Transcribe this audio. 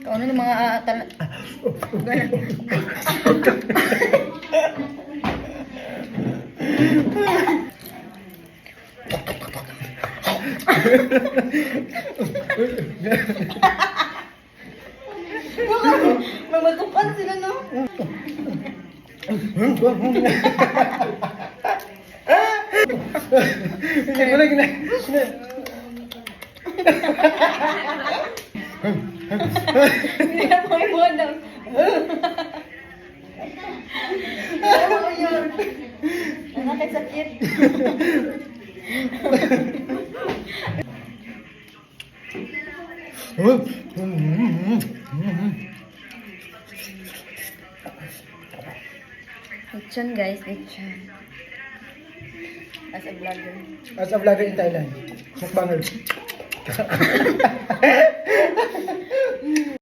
Ano ng mga Mamatupan sila, no? Hindi na po yung mga daw. Ano ko yun? Nakakasakit. Lechon guys, lechon. As a vlogger. As a vlogger in Thailand. Mukbanger.